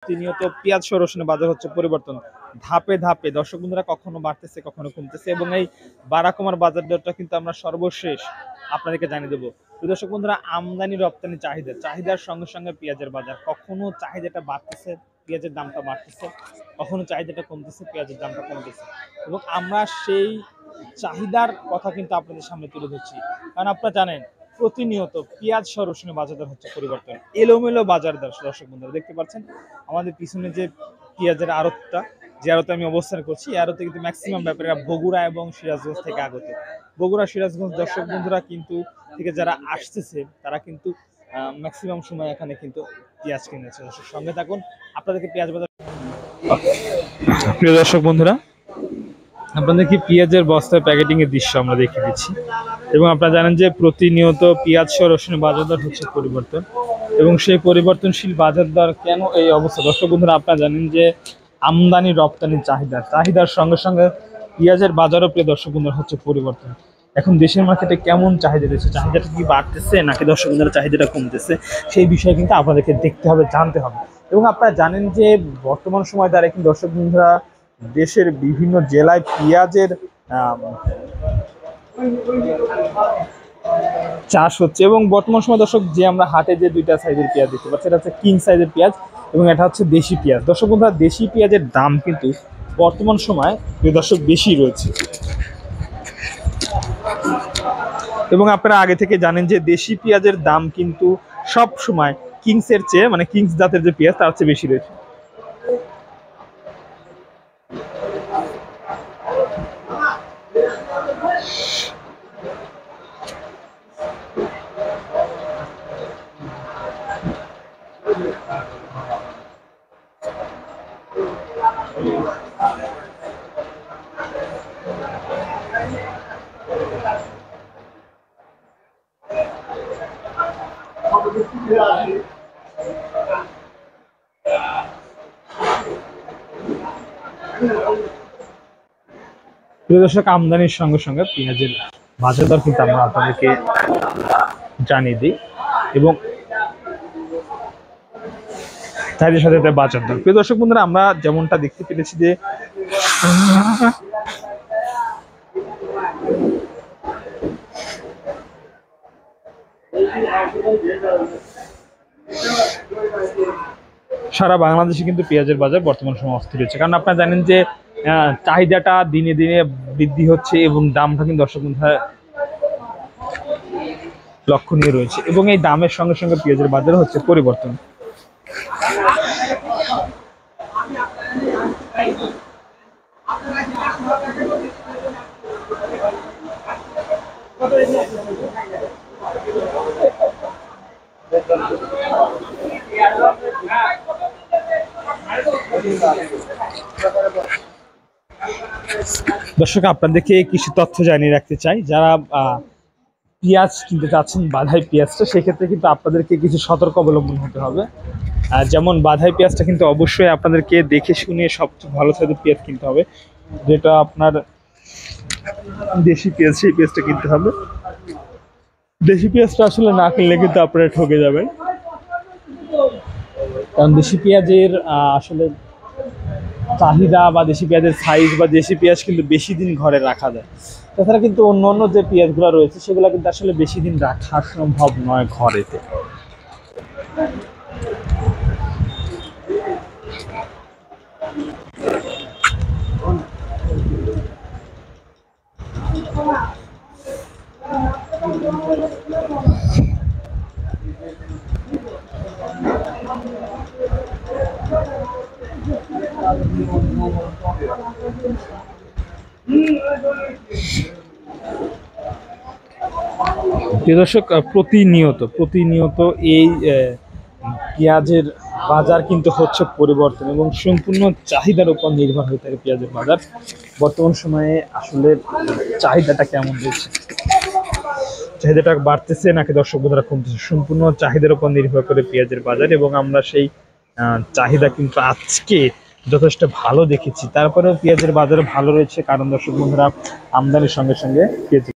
প্রতিনিয়ত পেঁয়াজ সহ রসুনের বাজার হচ্ছে পরিবর্তন ধাপে ধাপে। দর্শক বন্ধুরা, কখনো বাড়তেছে কখনো কমতেছে, এবং এই বাড়া কমার বাজার দরটা কিন্তু আমরা সর্বশেষ আপনাদেরকে জানিয়ে দেবো। দর্শক বন্ধুরা, আমদানি রপ্তানি চাহিদার সঙ্গে সঙ্গে পেঁয়াজের বাজার, কখনো চাহিদাটা বাড়তেছে পেঁয়াজের দামটা বাড়তেছে, কখনো চাহিদাটা কমতেছে পেঁয়াজের দামটা কমতেছে, এবং আমরা সেই চাহিদার কথা কিন্তু আপনাদের সামনে তুলে ধরছি। কারণ আপনারা জানেন প্রতিনিয়ত পেঁয়াজ সহ রসুনের বাজার দর হচ্ছে পরিবর্তন, এলোমেলো বাজার দর। দর্শক বন্ধুরা দেখতে পাচ্ছেন আমাদের পিছনে যে পেঁয়াজের আড়তটা, যে আড়তে আমি অবস্থান করছি, এই আড়তে কিন্তু ম্যাক্সিমাম ব্যাপারীরা বগুড়া এবং সিরাজগঞ্জ থেকে আগত। বগুড়া সিরাজগঞ্জ দর্শক বন্ধুরা কিন্তু থেকে যারা আসতেছে তারা কিন্তু ম্যাক্সিমাম সময় এখানে কিন্তু পেঁয়াজ কিনেছে। দর্শক সঙ্গে থাকুন, আপনাদেরকে পেঁয়াজ বাজার। প্রিয় দর্শক বন্ধুরা, আপনাদেরকে পেঁয়াজের বস্তায় প্যাকেটিং এর দৃশ্য আমরা দেখিয়ে দিচ্ছি, এবং আপনারা জানেন যে প্রতিনিয়ত পেঁয়াজ সহ রসুনের বাজার দর হচ্ছে পরিবর্তন, এবং সেই পরিবর্তনশীল বাজার দর কেন এই অবস্থা। দর্শক বন্ধুরা, আপনারা জানেন যে আমদানি রপ্তানি চাহিদার সঙ্গে সঙ্গে পেঁয়াজের বাজারও, প্রিয় দর্শক বন্ধুরা, হচ্ছে পরিবর্তন। এখন দেশের মার্কেটে কেমন চাহিদা রয়েছে, চাহিদাটা কি বাড়তেছে নাকি দর্শক বন্ধুরা চাহিদাটা কমতেছে, সেই বিষয়ে কিন্তু আপনাদেরকে দেখতে হবে, জানতে হবে। এবং আপনারা জানেন যে বর্তমান সময় দ্বারা কিন্তু দর্শক বন্ধুরা দেশের বিভিন্ন জেলায় পেঁয়াজের চাষ হচ্ছে, এবং বর্তমান সময় দর্শক যে আমরা হাটে যে দুইটা সাইজের পেঁয়াজ দেখতে পাচ্ছি, এটা হচ্ছে কিং সাইজের পেঁয়াজ এবং এটা হচ্ছে দেশি পেঁয়াজ। দর্শক বন্ধুরা, দেশি পেঁয়াজের দাম কিন্তু বর্তমান সময় দর্শক বেশি রয়েছে, এবং আপনারা আগে থেকে জানেন যে দেশি পেঁয়াজের দাম কিন্তু সব সময় কিংসের চেয়ে, মানে কিংস জাতের যে পেঁয়াজ তার চেয়ে বেশি রয়েছে। দর্শক, আমদানির সঙ্গে সঙ্গে পেঁয়াজের বাজার দর কিন্তু আমরা আপনাদেরকে জানিয়ে দিই, এবং চাহিদার সাথে বাজার দর। প্রিয় দর্শক বন্ধুরা, আমরা যেমনটা দেখতে পেরেছি যে সারা বাংলাদেশে কিন্তু পেঁয়াজের বাজার বর্তমান সময় অস্থির রয়েছে, কারণ আপনারা জানেন যে চাহিদাটা দিনে দিনে বৃদ্ধি হচ্ছে, এবং দামটা কিন্তু দর্শক বন্ধুরা লক্ষণীয় রয়েছে, এবং এই দামের সঙ্গে সঙ্গে পেঁয়াজের বাজার হচ্ছে পরিবর্তন। দর্শক, আপনাদেরকে কিছু তথ্য জানিয়ে রাখতে চাই। যারা পেঁয়াজ কিনতে চাচ্ছেন বাধাই পেঁয়াজটা, সেক্ষেত্রে কিন্তু আপনাদেরকে কিছু সতর্ক অবলম্বন হতে হবে। যেমন বাধাই পেঁয়াজটা কিন্তু অবশ্যই আপনাদেরকে দেখে শুনে সবচেয়ে ভালো সাইজের পেঁয়াজ কিনতে হবে, যেটা আপনার দেশি পেঁয়াজ, সেই পেঁয়াজটা কিনতে হবে। দেশি পেঁয়াজটা আসলে না কিনলে কিন্তু আপনারা ঠকে যাবেন, কারণ দেশি পেঁয়াজের আসলে চাহিদা বা দেশি পেঁয়াজের সাইজ বা দেশি পেঁয়াজ কিন্তু বেশি দিন ঘরে রাখা যায়। তাছাড়া কিন্তু অন্য যে পেঁয়াজগুলো রয়েছে সেগুলো কিন্তু আসলে বেশি দিন রাখা সম্ভব নয় ঘরেতে। দর্শক, প্রতিনিয়ত এই পেঁয়াজের বাজার কিন্তু হচ্ছে পরিবর্তন, এবং সম্পূর্ণ চাহিদার উপর নির্ভর হয়ে থাকে পেঁয়াজের বাজার। বর্তমান সময়ে আসলে চাহিদাটা কেমন রয়েছে, চাহিদাটা বাড়তেছে নাকি দর্শক বন্ধুরা কমতেছে, সম্পূর্ণ চাহিদার উপর নির্ভর করে পেঁয়াজের বাজার, এবং আমরা সেই চাহিদা কিন্তু আজকে যথেষ্ট ভালো দেখেছি। তারপরেও পেঁয়াজের বাজার ভালো রয়েছে, কারণ দর্শক বন্ধুরা আমদানির সঙ্গে সঙ্গে পেঁয়াজ